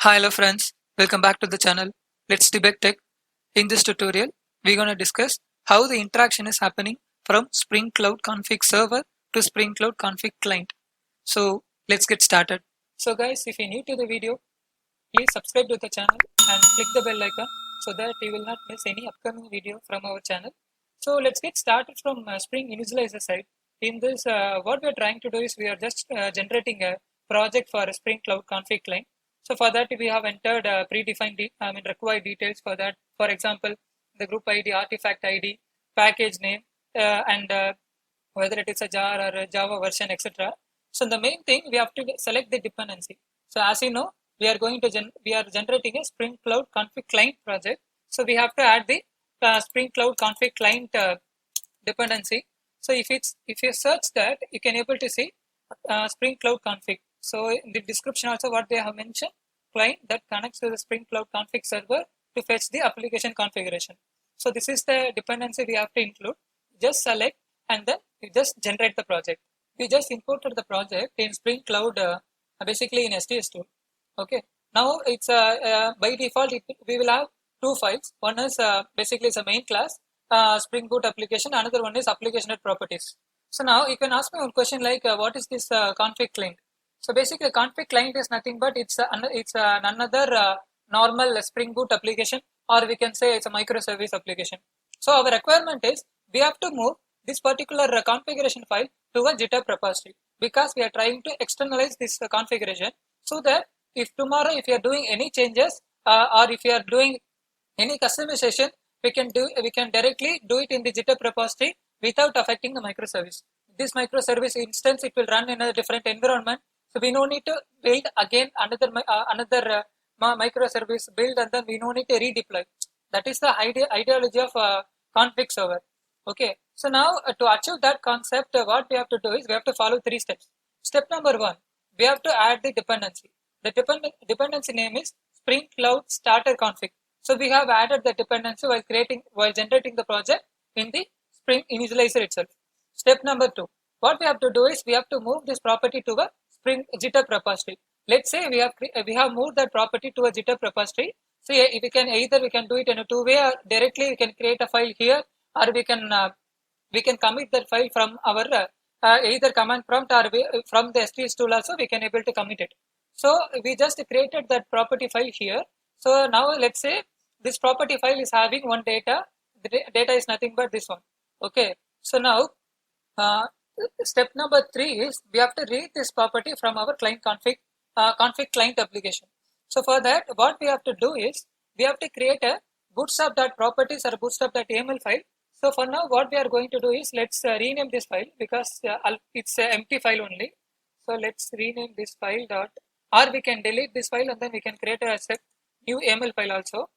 Hi, hello friends. Welcome back to the channel. Let's debate tech. In this tutorial, we're going to discuss how the interaction is happening from Spring Cloud Config Server to Spring Cloud Config Client. So let's get started. So guys, if you're new to the video, please subscribe to the channel and click the bell icon so that you will not miss any upcoming video from our channel. So let's get started from Spring Initializer side. In this, what we're trying to do is we are just generating a project for a Spring Cloud Config Client. So for that, we have entered predefined, required details for that. For example, the group ID, artifact ID, package name, and whether it is a jar or a Java version, etc. So the main thing we have to select the dependency. So as you know, we are going to we are generating a Spring Cloud Config Client project. So we have to add the Spring Cloud Config Client dependency. So if you search that, you can able to see Spring Cloud Config. So in the description also what they have mentioned, client that connects to the Spring Cloud Config server to fetch the application configuration. So this is the dependency we have to include. Just select and then you just generate the project. We just imported the project in Spring Cloud, basically in STS tool. Okay. Now it's by default we will have two files. One is basically it's a main class, Spring Boot application. Another one is application properties. So now you can ask me one question like, what is this config client? So basically, config client is nothing but it's another normal Spring Boot application, or we can say it's a microservice application. So our requirement is we have to move this particular configuration file to a GitHub repository because we are trying to externalize this configuration so that if tomorrow if you are doing any changes or if you are doing any customization, we can directly do it in the GitHub repository without affecting the microservice. This microservice instance it will run in a different environment, so we no need to build again another microservice build, and then we no need to redeploy. That is the ideology of config server. Okay, so now to achieve that concept, what we have to do is we have to follow 3 steps. Step number 1, we have to add the dependency. The dependency name is Spring Cloud Starter Config. So we have added the dependency while generating the project in the Spring Initializer itself. Step number 2, what we have to do is we have to move this property to a Spring GitHub repository. Let's say we have moved that property to a GitHub repository. So if we can do it in a two-way, or directly we can create a file here, or we can commit that file from our either command prompt or from the STS tool also we can able to commit it. So we just created that property file here. So now let's say this property file is having one data. The data is nothing but this one. Okay. So now step number 3 is we have to read this property from our client config client application. So for that, what we have to do is we have to create a bootstrap.properties or bootstrap.yaml file. So for now, what we are going to do is let's rename this file because it's an empty file only. So let's rename this file or we can delete this file and then we can create a new YAML file also.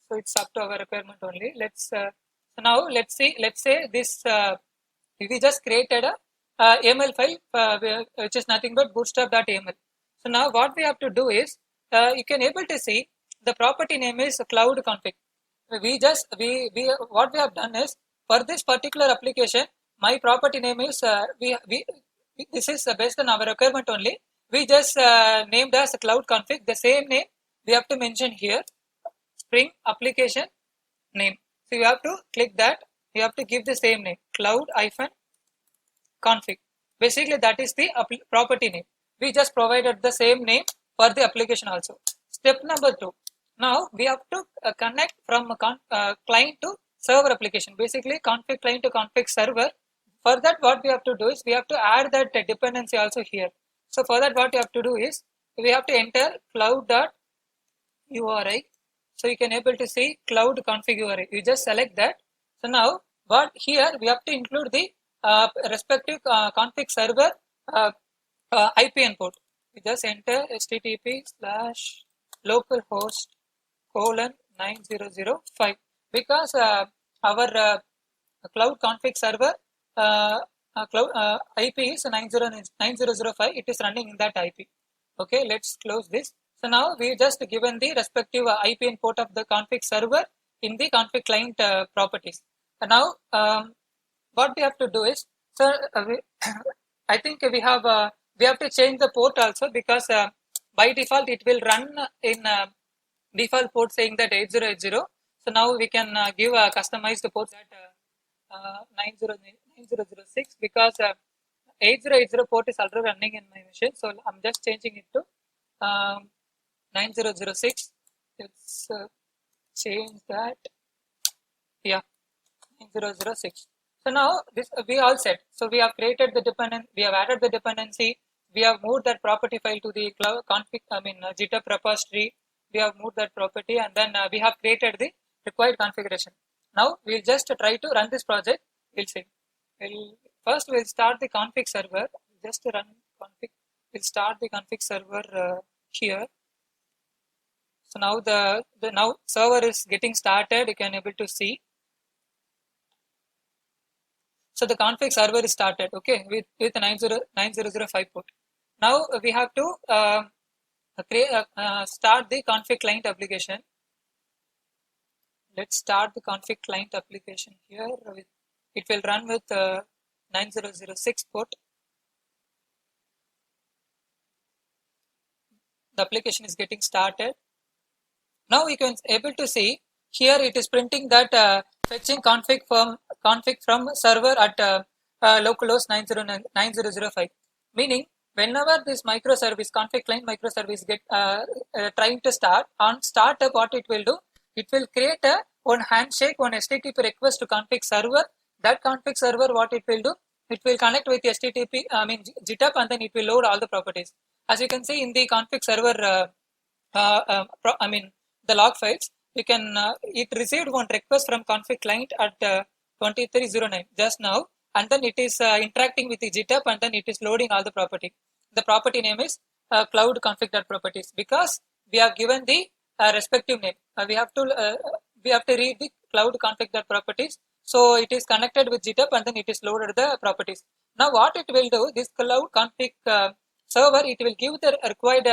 So it's up to our requirement only. So now let's say this we just created a YAML file which is nothing but bootstrap.yaml. So now what we have to do is you can able to see the property name is cloud config. What we have done is for this particular application, my property name is this is based on our requirement only. We just named as a cloud config. The same name we have to mention here, Spring application name. So you have to click that. You have to give the same name, cloud-config. Basically, that is the property name. We just provided the same name for the application also. Step number 2. Now we have to connect from client to server application. Basically, config client to config server. For that, what we have to do is we have to add that dependency also here. So for that, what we have to do is we have to enter cloud.uri. So you can able to see cloud config URI. You just select that. So now what here we have to include the respective config server IP port. You just enter http://localhost:900.5 because our cloud config server IP is 900.5. It is running in that IP. Okay, let's close this. So now we just given the respective IP and port of the config server in the config client properties. And now what we have to do is, I think we have to change the port also because by default it will run in default port saying that 8080. So now we can give a customized port that 9006 because 8080 port is already running in my machine. So I'm just changing it to 9006. Let's change that. Yeah, 9006. So now this we all set. So we have created the dependent. We have added the dependency. We have moved that property file to the cloud config. GitHub repository. We have moved that property, and then we have created the required configuration. Now we'll just try to run this project. We'll see. We'll start the config server. Just to run config. We'll start the config server here. So now the now server is getting started. You can able to see. So the config server is started, okay, with 9005 port. Now we have to start the config client application. Let's start the config client application here. It will run with 9006 port. The application is getting started. Now we can able to see here it is printing that fetching config from server at localhost 9005. Meaning whenever this microservice config client microservice get trying to start on startup, what it will do? It will create one handshake, one HTTP request to config server. That config server, what it will do? It will connect with HTTP, GitHub, and then it will load all the properties. As you can see in the config server, the log files, you can it received one request from config client at 2309 just now, and then it is interacting with the GitHub, and then it is loading all the property. The property name is cloud config.properties because we have given the respective name. We have to read the cloud config.properties. So it is connected with GitHub, and then it is loaded the properties. Now what it will do? This cloud config server, it will give the required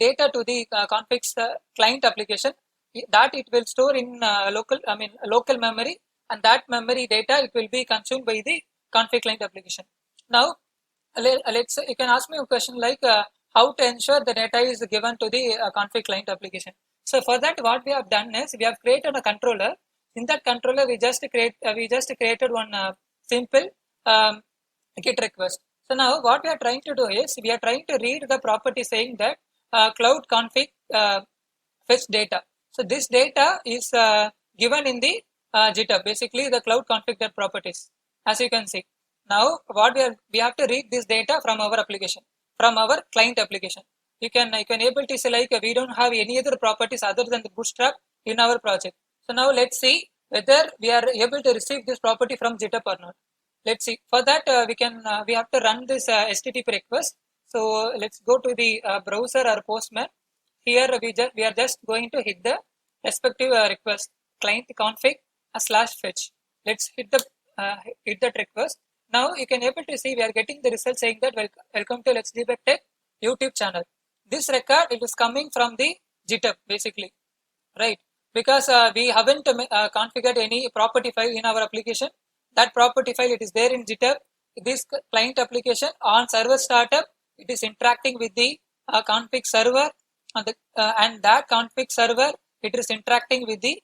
data to the config client application. That it will store in local memory, and that memory data it will be consumed by the config client application. Now let's you can ask me a question like how to ensure the data is given to the config client application. So for that, what we have done is we have created a controller. In that controller, we just created one simple GET request. So now what we are trying to do is we are trying to read the property saying that cloud config fetch data. So this data is given in the GitHub, basically the cloud config properties. As you can see, now what we have to read this data from our application, from our client application. You can able to say like we don't have any other properties other than the Bootstrap in our project. So now let's see whether we are able to receive this property from GitHub or not. Let's see. For that we have to run this HTTP request. So let's go to the browser or Postman. Here we are just going to hit the respective request client config /fetch. Let's hit that request. Now you can able to see we are getting the result saying that welcome to Let's Debug Tech YouTube channel. This record it is coming from the GitHub basically, right? Because we haven't configured any property file in our application. That property file it is there in GitHub. This client application on server startup it is interacting with the config server, and that config server it is interacting with the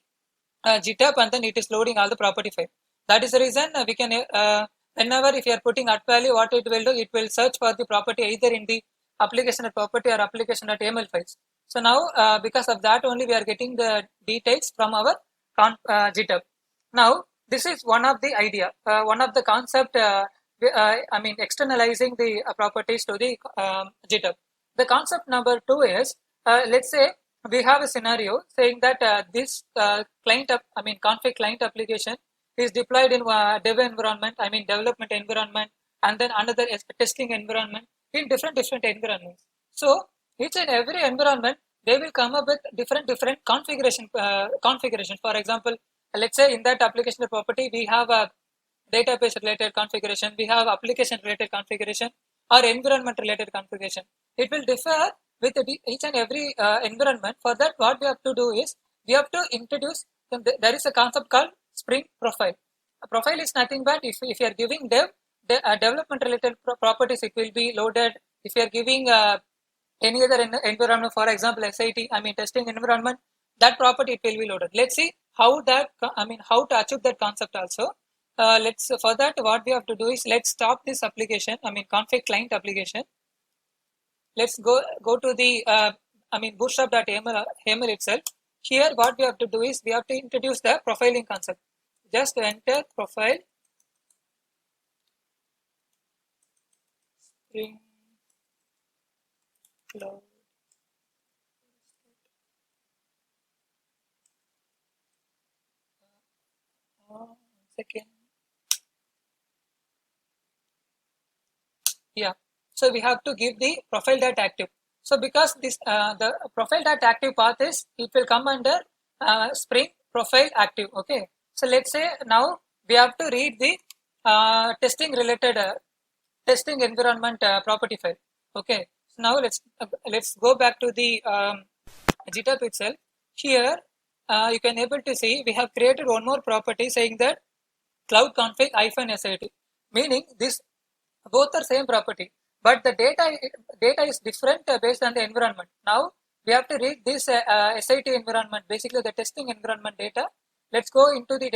GitHub, and then it is loading all the property file. That is the reason we can whenever if you are putting @value, what it will do, it will search for the property either in the application.property or application.yml files. So now because of that only we are getting the details from our GitHub. Now this is one of the idea, one of the concept. Externalizing the properties to the GitHub. The concept number 2 is let's say we have a scenario saying that this config client application is deployed in dev environment, development environment, and then another testing environment, in different environments. So each and every environment they will come up with different configuration. For example, let's say in that application property we have a database related configuration, we have application related configuration, or environment related configuration. It will differ with each and every environment. For that, what we have to do is we have to introduce. There is a concept called Spring Profile. A profile is nothing but if you are giving development related properties, it will be loaded. If you are giving any other environment, for example SIT, I mean testing environment, that property it will be loaded. Let's see how that, I mean how to achieve that concept also. Let's for that what we have to do is let's stop this application, I mean config client application. Let's go to the I mean bootstrap.yml itself. Here what we have to do is we have to introduce the profiling concept. Just enter profile Spring Cloud. Second. Yeah. So we have to give the profile dot active. So because this the profile dot active path is, it will come under Spring profile active. Okay. So let's say now we have to read the testing related testing environment property file. Okay. So now let's go back to the GitHub itself. Here you can able to see we have created one more property saying that cloud config -sit, meaning this both are same property, but the data is different based on the environment. Now we have to read this SIT environment, basically the testing environment data. Let's go into the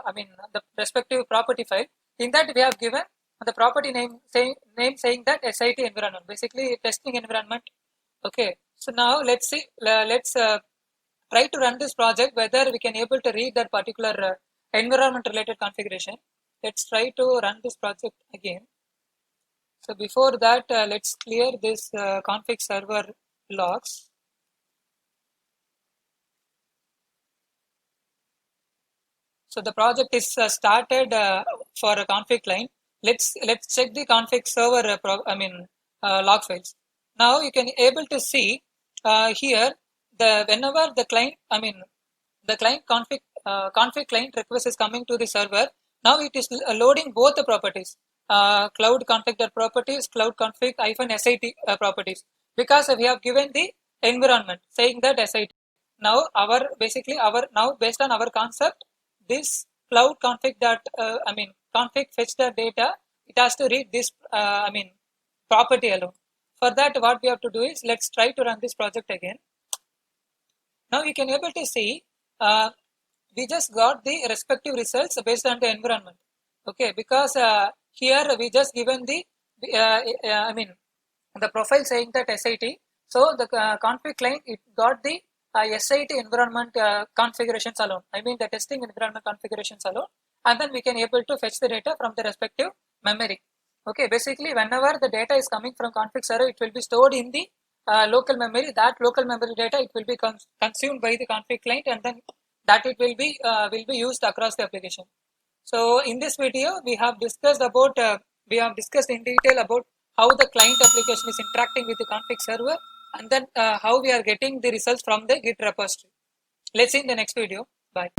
I mean the respective property file. In that we have given the property name saying that SIT environment, basically testing environment. Okay, so now let's see, let's try to run this project whether we can able to read that particular environment related configuration. Let's try to run this project again. So before that, let's clear this config server logs. So the project is started for a config client. Let's check the config server log files. Now you can able to see here whenever the client, I mean the client config client request is coming to the server. Now it is loading both the properties, cloud config properties, cloud config -sit properties, because we have given the environment saying that SIT. Now now based on our concept, this cloud config config fetch the data, it has to read this property alone. For that what we have to do is let's try to run this project again. Now you can able to see we just got the respective results based on the environment. Okay, because here we just given the the profile saying that SIT. So the config client, it got the SIT environment configurations alone. I mean the testing environment configurations alone, and then we can able to fetch the data from the respective memory. Okay, basically whenever the data is coming from config server, it will be stored in the local memory. That local memory data, it will be consumed by the config client, and then that it will be used across the application. So in this video we have discussed about in detail about how the client application is interacting with the config server, and then how we are getting the results from the Git repository. Let's see in the next video. Bye.